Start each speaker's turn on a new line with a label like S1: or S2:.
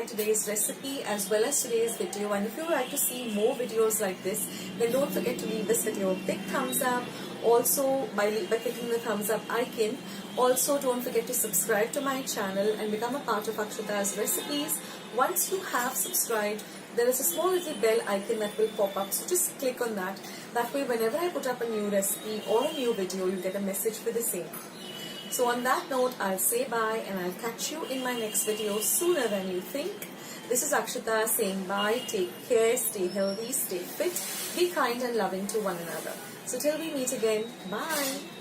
S1: Today's recipe as well as today's video, and if you would like to see more videos like this, then don't forget to leave this video a big thumbs up. Also by clicking the thumbs up icon. Also don't forget to subscribe to my channel and become a part of Akshita's recipes. Once you have subscribed, there is a small little bell icon that will pop up, so just click on that. That way whenever I put up a new recipe or a new video, you get a message for the same. So on that note, I'll say bye and I'll catch you in my next video sooner than you think. This is Akshita saying bye, take care, stay healthy, stay fit, be kind and loving to one another. So till we meet again, bye.